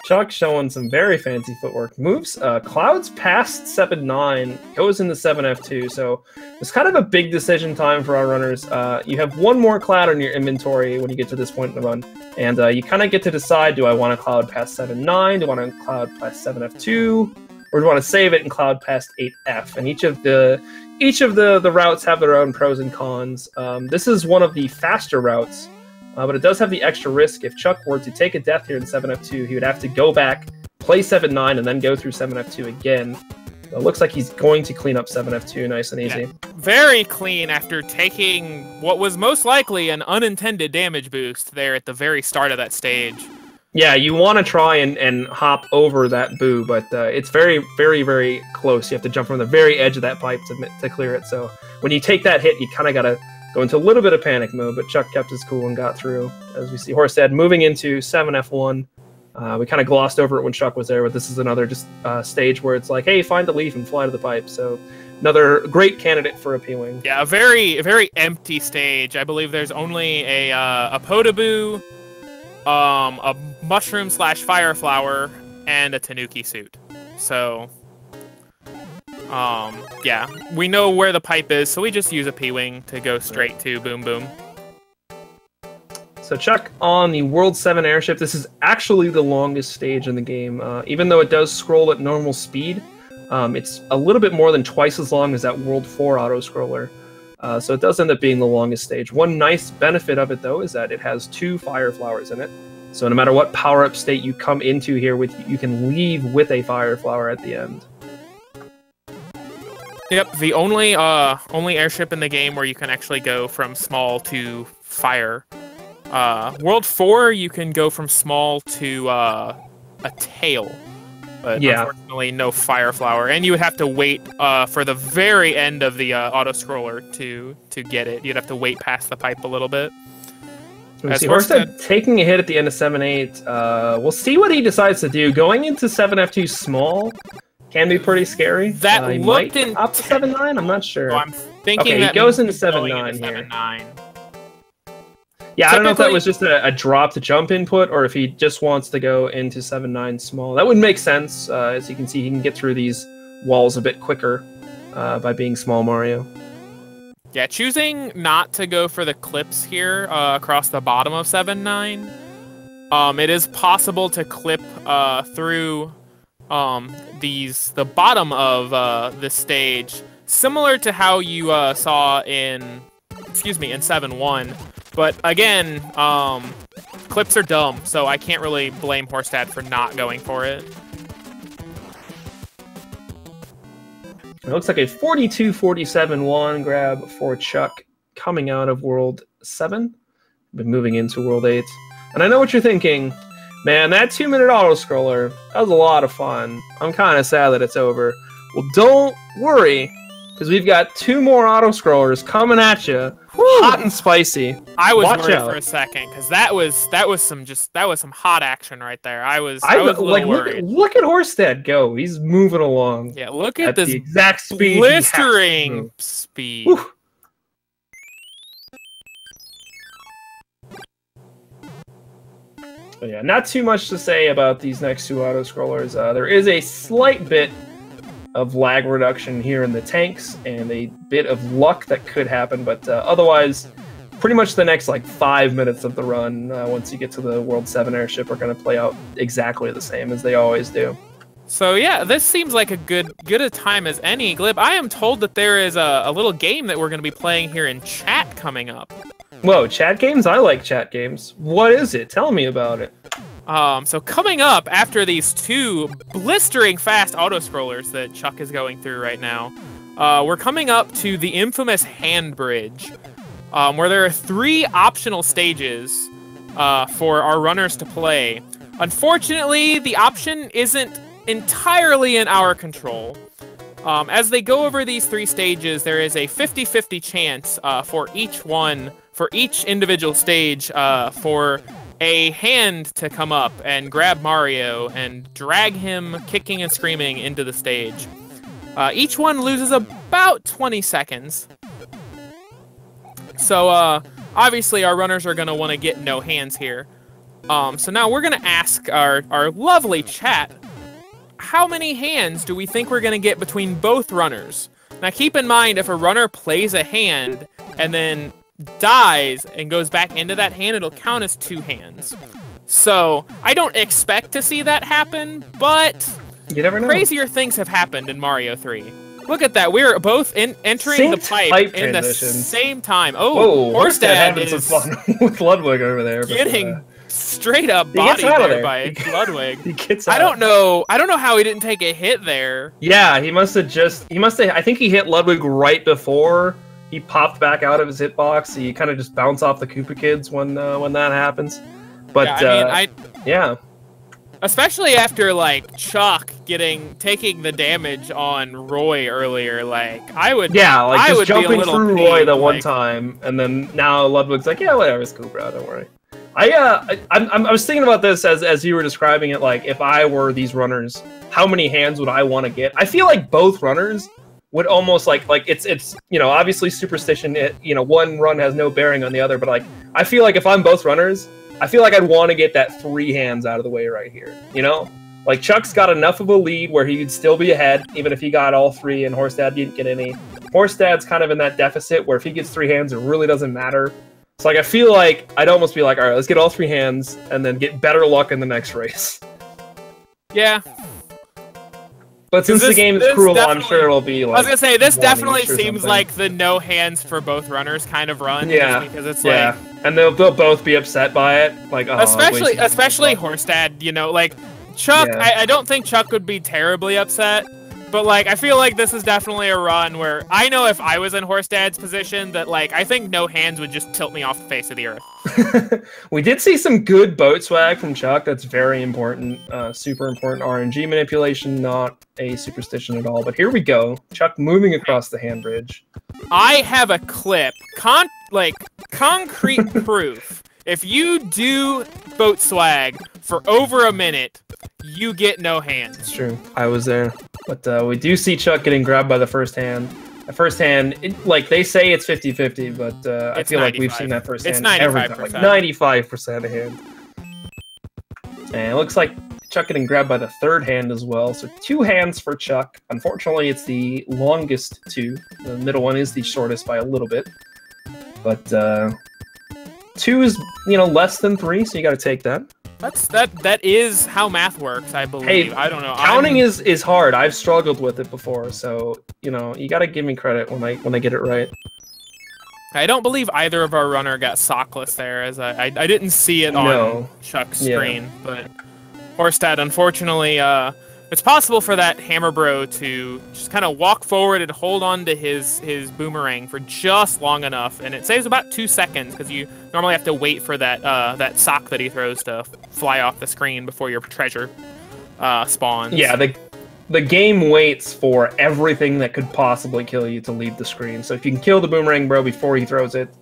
Chuck showing some very fancy footwork. Moves clouds past 7-9, goes into 7F2, so it's kind of a big decision time for our runners. You have one more cloud in your inventory when you get to this point in the run, and you kind of get to decide, do I want to cloud past 7-9, do I want to cloud past 7F2, or do I want to save it and cloud past 8F? And each of the routes have their own pros and cons. This is one of the faster routes, but it does have the extra risk. If Chuck were to take a death here in 7F2, he would have to go back, play 7-9, and then go through 7F2 again. So it looks like he's going to clean up 7F2 nice and easy. Yeah, very clean after taking what was most likely an unintended damage boost there at the very start of that stage. Yeah, you want to try and hop over that boo, but it's very, very, very close. You have to jump from the very edge of that pipe to clear it. So when you take that hit, you kind of got to go into a little bit of panic mode, but Chuck kept his cool and got through. As we see Horsedad moving into 7F1. We kind of glossed over it when Chuck was there, but this is another just stage where it's like, hey, find the leaf and fly to the pipe. So another great candidate for a P-Wing. Yeah, a very empty stage. I believe there's only a Podoboo, a mushroom/fire flower, and a Tanuki suit. So, yeah, we know where the pipe is, so we just use a P-Wing to go straight to Boom Boom. So Chuck on the World 7 airship. This is actually the longest stage in the game. Even though it does scroll at normal speed, it's a little bit more than twice as long as that World 4 auto-scroller. So it does end up being the longest stage. One nice benefit of it, though, is that it has 2 fire flowers in it. So no matter what power-up state you come into here with, you can leave with a fire flower at the end. Yep, the only airship in the game where you can actually go from small to fire. World 4, you can go from small to a tail. But yeah, unfortunately, no fire flower, and you would have to wait for the very end of the auto scroller to get it. You'd have to wait past the pipe a little bit. Horsedad taking a hit at the end of 7-8. We'll see what he decides to do. Going into 7F2 small can be pretty scary. That looked in up to 7-9. I'm not sure. So I'm thinking okay, he goes into 7-9 here. 7-9. Yeah, I don't know if that was just a drop to jump input or if he just wants to go into 7-9 small. That would make sense. As you can see, he can get through these walls a bit quicker by being small Mario. Yeah, choosing not to go for the clips here across the bottom of 7-9. It is possible to clip through the bottom of this stage, similar to how you saw in 7-1. But again, clips are dumb, so I can't really blame Horsedad for not going for it. It looks like a 42-47-1 grab for Chuck coming out of World 7. Been moving into World 8. And I know what you're thinking. Man, that 2-minute auto-scroller, that was a lot of fun. I'm kind of sad that it's over. Well, don't worry, because we've got 2 more auto-scrollers coming at you. Hot and spicy. I was worried for a second because that was some hot action right there. I was a little worried. Look at Horsedad go. He's moving along. Yeah, look at this the exact speed. Blistering speed. Whew. But yeah, not too much to say about these next 2 auto scrollers. There is a slight bit of lag reduction here in the tanks and a bit of luck that could happen, but otherwise pretty much the next like 5 minutes of the run once you get to the World 7 airship are going to play out exactly the same as they always do. So yeah, this seems like a good a time as any. Glib, I am told that there is a little game that we're going to be playing here in chat coming up. Whoa, chat games? I like chat games. What is it? Tell me about it. So coming up after these 2 blistering fast auto-scrollers that Chuck is going through right now, we're coming up to the infamous hand bridge, where there are 3 optional stages for our runners to play. Unfortunately, the option isn't entirely in our control. As they go over these 3 stages, there is a 50-50 chance for each individual stage for a hand to come up and grab Mario and drag him kicking and screaming into the stage. Each one loses about 20 seconds. So obviously our runners are going to want to get no hands here. So now we're gonna ask our lovely chat, how many hands do we think we're gonna get between both runners? Now keep in mind, if a runner plays a hand and then dies and goes back into that hand, it'll count as 2 hands. So I don't expect to see that happen, but you never know. Crazier things have happened in Mario 3. Look at that. We're both entering the pipe in the same time. Oh, Horsedad having some fun with Ludwig over there. Getting straight up bodied there by Ludwig. He gets out. I don't know how he didn't take a hit there. Yeah, he must have I think he hit Ludwig right before he popped back out of his hitbox. He kind of just bounced off the Koopa Kids when that happens. But yeah. Especially after like Chuck taking the damage on Roy earlier, like I would just jumping through Roy the one time, and then now Ludwig's like, yeah, whatever, it's cool, bro, don't worry. I was thinking about this as you were describing it, like if I were these runners, how many hands would I want to get? I feel like both runners would almost like it's obviously superstition. One run has no bearing on the other, but like I feel like if I'm both runners, I feel like I'd want to get that 3 hands out of the way right here, Like, Chuck's got enough of a lead where he'd still be ahead, even if he got all 3 and Horsedad didn't get any. Horsedad's kind of in that deficit where if he gets 3 hands, it really doesn't matter. So, like, I feel like I'd almost be like, all right, let's get all 3 hands and then get better luck in the next race. Yeah. But since the game is cruel, I'm sure it'll be like... I was gonna say, this definitely seems like the no hands for both runners kind of run. Yeah. Because it's like... And they'll both be upset by it. Like, oh, especially Horsedad, like, Chuck, I don't think Chuck would be terribly upset. But, like, I feel like this is definitely a run where I know if I was in Horsedad's position that, like, I think no hands would just tilt me off the face of the earth. We did see some good boat swag from Chuck. That's very important. Super important RNG manipulation, not a superstition at all. But here we go. Chuck moving across the hand bridge. I have a clip. Concrete proof. If you do boat swag for over a minute, you get no hands. It's true. I was there. But we do see Chuck getting grabbed by the first hand. The first hand, like, they say it's 50-50, but I feel like we've seen that first hand every time. Like 95% of hand. And it looks like Chuck getting grabbed by the third hand as well. So 2 hands for Chuck. Unfortunately, it's the longest 2. The middle one is the shortest by a little bit. But 2 is, less than 3, so you gotta take that. That is how math works, I believe. Hey, I don't know. Counting is hard. I've struggled with it before, so you gotta give me credit when I get it right. I don't believe either of our runner got sockless there, as I didn't see it on Chuck's screen. But Horsedad, unfortunately, it's possible for that Hammer Bro to just kind of walk forward and hold on to his boomerang for just long enough, and it saves about 2 seconds because you normally have to wait for that sock that he throws to fly off the screen before your treasure spawns. Yeah, the game waits for everything that could possibly kill you to leave the screen. So if you can kill the Boomerang Bro before he throws it,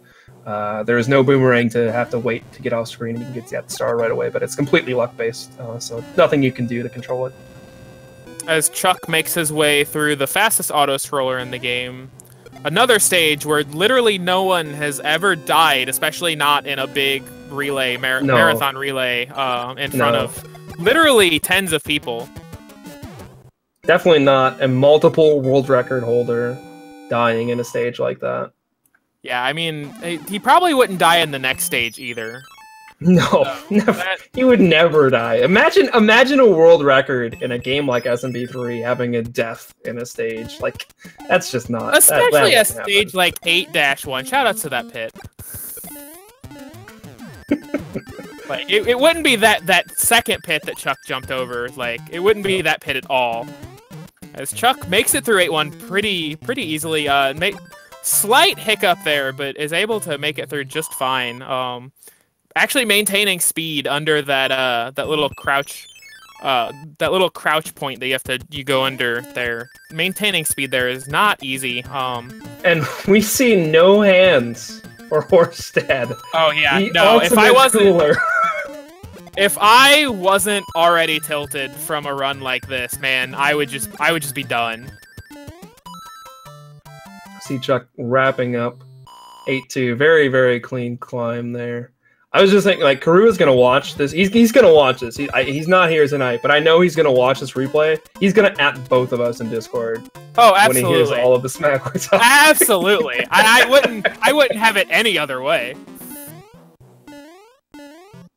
there is no Boomerang to have to wait to get off screen. You can get that star right away, but it's completely luck-based, so nothing you can do to control it. As Chuck makes his way through the fastest auto-scroller in the game, another stage where literally no one has ever died, especially not in a big relay, marathon relay, in front of literally tens of people. Definitely not a multiple world record holder dying in a stage like that. Yeah, I mean, he probably wouldn't die in the next stage either. No, never. He would never die. Imagine a world record in a game like SMB3 having a death in a stage. Like, that's just not... Especially a stage like 8-1. Shout out to that pit. Like, it wouldn't be that second pit that Chuck jumped over. Like, it wouldn't be that pit at all. As Chuck makes it through 8-1 pretty easily. Slight hiccup there, but is able to make it through just fine. Actually maintaining speed under that little crouch point that you go under there. Maintaining speed there is not easy. And we see no hands for Horsedad. Oh yeah, no. If I wasn't already tilted from a run like this, man, I would just be done. See Chuck wrapping up 8-2. Very, very clean climb there. I was just thinking, like, Karua's gonna watch this. He's gonna watch this. He's not here tonight, but I know he's gonna watch this replay. He's gonna at both of us in Discord. Oh, absolutely. When he hears all of the smack we're talking. Absolutely. I wouldn't have it any other way.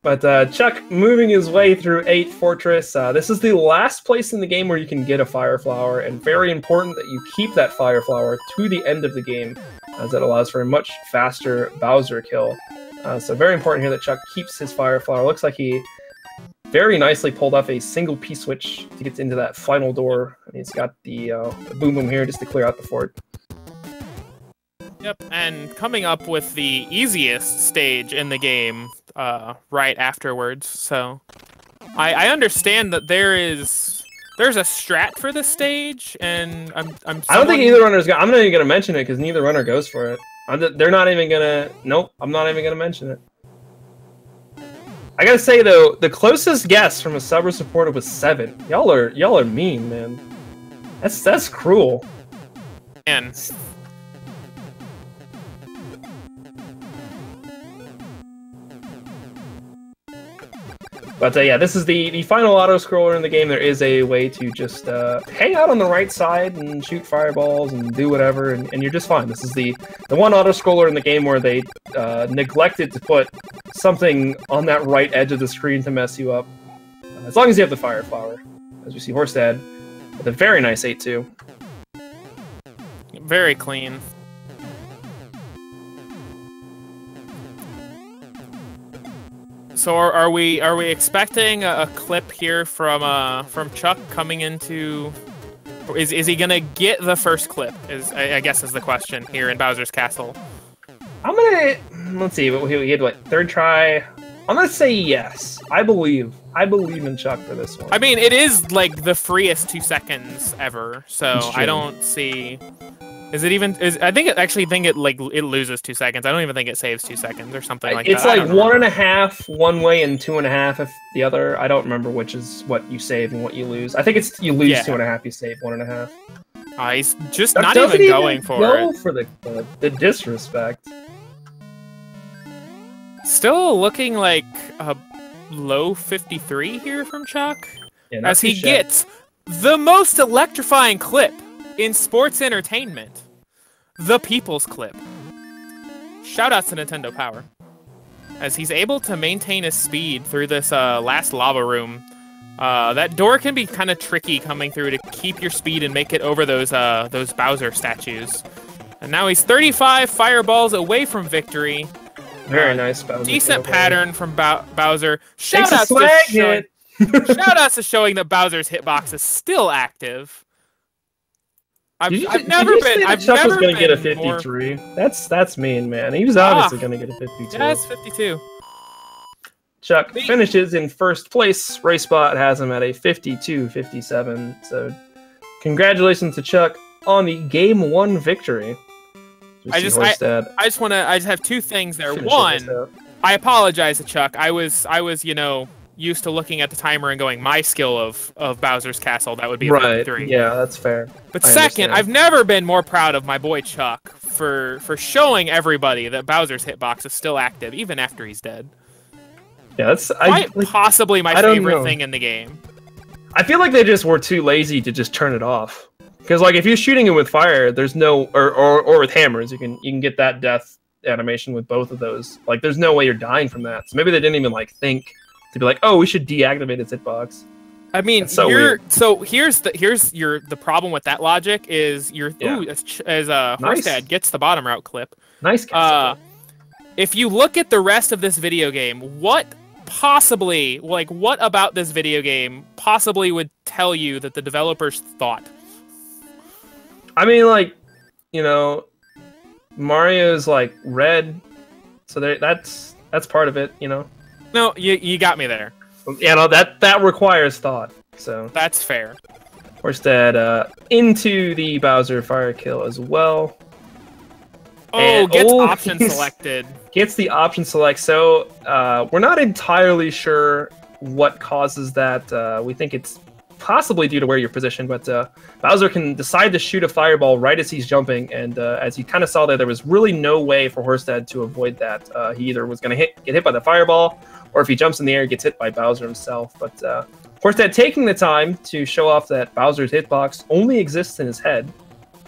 But Chuck moving his way through 8 Fortress. This is the last place in the game where you can get a Fire Flower, and very important that you keep that Fire Flower to the end of the game, as it allows for a much faster Bowser kill. So very important here that Chuck keeps his Fire Flower. Looks like he very nicely pulled off a single P-switch to get into that final door. And he's got the Boom Boom here just to clear out the fort. Yep, and coming up with the easiest stage in the game right afterwards. So I understand that there's a strat for this stage, and I don't think either runner's I'm not even gonna mention it because neither runner goes for it. They're not even gonna. Nope, I'm not even gonna mention it. I gotta say though, the closest guess from a sub or supporter was 7. Y'all are mean, man. That's cruel. And but yeah, this is the final auto-scroller in the game. There is a way to just hang out on the right side and shoot fireballs and do whatever, and you're just fine. This is the one auto-scroller in the game where they neglected to put something on that right edge of the screen to mess you up. As long as you have the Fire Flower. As we see Horsedad with a very nice 8-2. Very clean. So are we expecting a clip here from Chuck coming into? Is he gonna get the first clip? I guess is the question here in Bowser's Castle. Let's see. He had what, 3rd try? I'm gonna say yes. I believe in Chuck for this one. I mean, it is like the freest 2 seconds ever, so I don't see. Is it even? I think it loses 2 seconds. I don't even think it saves 2 seconds or something like that. It's like 1.5 one way and 2.5 if the other. I don't remember which is what you save and what you lose. I think it's you lose 2.5, you save 1.5. He's just not even going for it. For the disrespect. Still looking like a low 53 here from Chuck, as he gets the most electrifying clip in sports entertainment, the People's Clip. Shoutouts to Nintendo Power, as he's able to maintain his speed through this last lava room. That door can be kind of tricky coming through to keep your speed and make it over those Bowser statues. And now he's 35 fireballs away from victory. Very nice Bowser. Decent pattern from Bowser. Shoutouts to showing that Bowser's hitbox is still active. I've never been get a 53. That's mean, man. He was obviously gonna get a 52. Yeah, it's 52. Chuck finishes in 1st place. RaceBot has him at a 52-57. So, congratulations to Chuck on the Game 1 victory. I just have 2 things there. One, I apologize to Chuck. I was used to looking at the timer and going, my skill of Bowser's Castle, that would be a 53. Yeah, that's fair. But second, I've never been more proud of my boy Chuck for showing everybody that Bowser's hitbox is still active, even after he's dead. Yeah, that's possibly my favorite thing in the game. I feel like they just were too lazy to just turn it off. Because like if you're shooting it with fire, there's no or with hammers, you can get that death animation with both of those. Like there's no way you're dying from that. So maybe they didn't even like think to be like, oh, we should deactivate its hitbox. I mean, here's the problem with that logic is Horsedad gets the bottom route clip. Nice. If you look at the rest of this video game, what about this video game possibly would tell you that the developers thought? I mean, like, Mario's like red, so that's part of it, No, you got me there. Yeah, no, that requires thought. So that's fair. Horsedad into the Bowser fire kill as well. Oh, gets option selected. Gets the option select. So we're not entirely sure what causes that. We think it's possibly due to where you're positioned, but Bowser can decide to shoot a fireball right as he's jumping, and as you kind of saw there was really no way for Horsedad to avoid that. He either was going to get hit by the fireball, or if he jumps in the air, he gets hit by Bowser himself. But Horsedad taking the time to show off that Bowser's hitbox only exists in his head.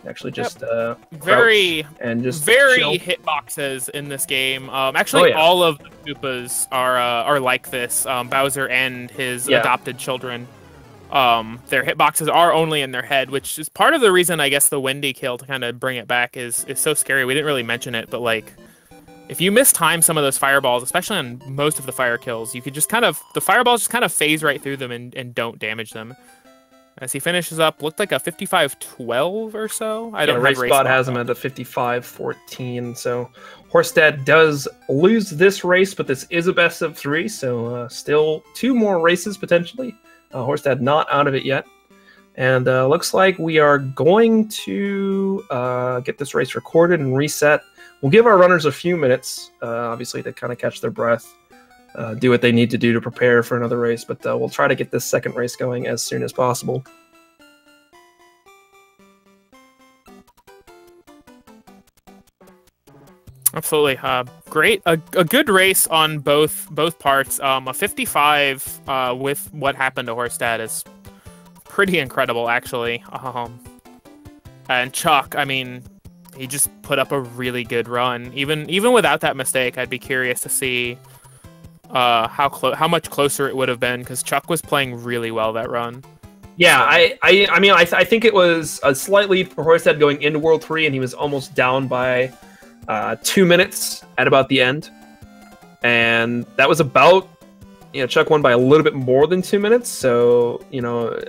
Actually, just very chill. hitboxes in this game. Actually, all of the Koopas are like this. Bowser and his adopted children. Their hitboxes are only in their head, which is part of the reason I guess the Wendy kill, to kind of bring it back, is so scary. We didn't really mention it, but like, if you mistime some of those fireballs, especially on most of the fire kills, you could just the fireballs just kind of phase right through them and don't damage them. As he finishes up, looked like a 55-12 or so. I don't know. RaceBot has him at a 55-14. So Horsedad does lose this race, but this is a best of 3. So still 2 more races potentially. Horsedad not out of it yet. And looks like we are going to get this race recorded and reset. We'll give our runners a few minutes, obviously, to kind of catch their breath. Do what they need to do to prepare for another race, but we'll try to get this second race going as soon as possible. Absolutely, great, a good race on both parts. A 55 with what happened to Horsedad is pretty incredible, actually. And Chuck, I mean, he just put up a really good run. Even without that mistake, I'd be curious to see how much closer it would have been, because Chuck was playing really well that run. Yeah, I mean, I think it was a slight lead for Horsedad going into World 3, and he was almost down by 2 minutes at about the end. And that was about, Chuck won by a little bit more than 2 minutes. So,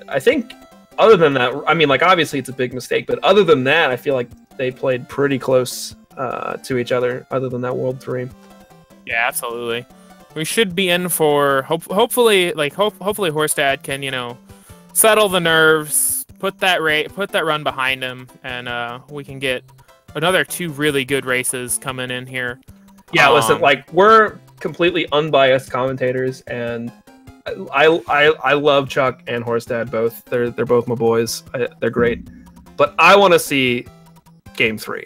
I think other than that, I mean, like, obviously it's a big mistake, but other than that, I feel like they played pretty close to each other, other than that World 3. Yeah, absolutely. We should be in for hopefully Horsedad can settle the nerves, put that run behind him, and we can get another 2 really good races coming in here. Yeah, listen, like, we're completely unbiased commentators, and I love Chuck and Horsedad both. They're both my boys. They're great, but I want to see Game 3.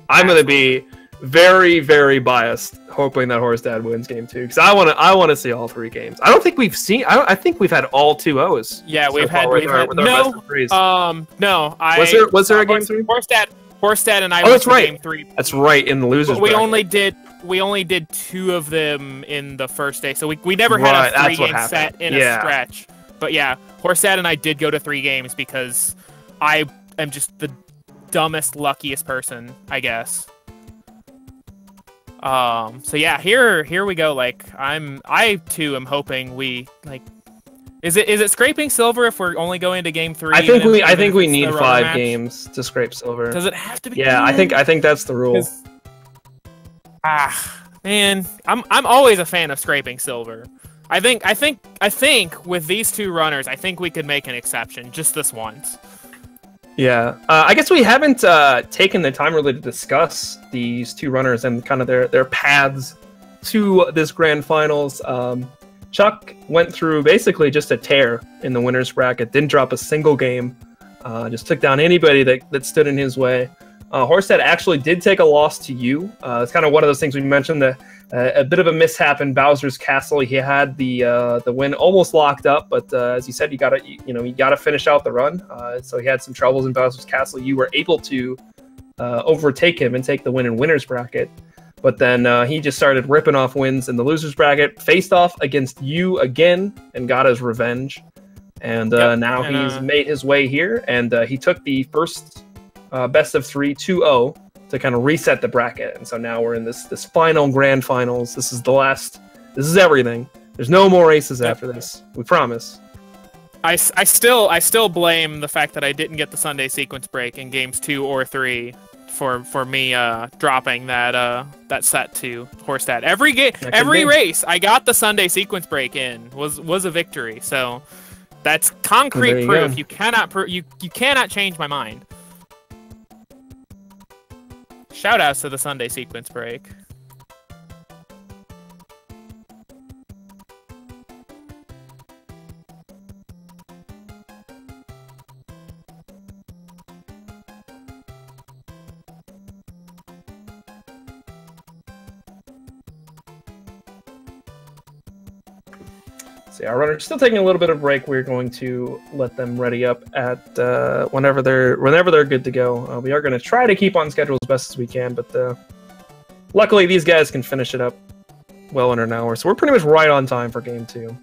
I'm going to be very, very biased, hoping that Horsedad wins Game 2, because I want to see all 3 games. I don't think we've seen. I think we've had all 2-0s. Yeah, so we've had no. No, was there a Game 3? Horsedad and I. Oh, that's right. Game 3. That's right, in the losers. We only did 2 of them in the first day, so we never had a 3-game set in a stretch. But yeah, Horsedad and I did go to 3 games because I am just the dumbest, luckiest person, I guess. So yeah, here we go. Like, I too am hoping we Is it scraping silver if we're only going to Game 3? I think we need 5 games to scrape silver. Does it have to be? Yeah, I think that's the rule. Man, I'm always a fan of scraping silver. I think with these 2 runners, I think we could make an exception just this once. Yeah, I guess we haven't taken the time really to discuss these 2 runners and kind of their paths to this grand finals. Chuck went through basically just a tear in the winners bracket, didn't drop a single game, just took down anybody that stood in his way. Horsedad actually did take a loss to you. It's kind of one of those things we mentioned, a bit of a mishap in Bowser's Castle. He had the win almost locked up, but as you said, you gotta finish out the run. So he had some troubles in Bowser's Castle. You were able to overtake him and take the win in winners bracket. But then he just started ripping off wins in the losers bracket, faced off against you again, and got his revenge. And now he's made his way here, and he took the first best of 3 2-0 to kind of reset the bracket. And so now we're in this final grand finals. This is the last. This is everything. There's no more races after this. We promise. I still blame the fact that I didn't get the Sunday sequence break in games 2 or 3. For me dropping that set to Horsedad. Every race I got the Sunday sequence break in was a victory. So that's concrete proof. You cannot change my mind. Shout outs to the Sunday sequence break. So yeah, our runner's still taking a little bit of break. We're going to let them ready up at whenever they're good to go. We are going to try to keep on schedule as best as we can, but luckily these guys can finish it up well under an hour. So we're pretty much right on time for game 2.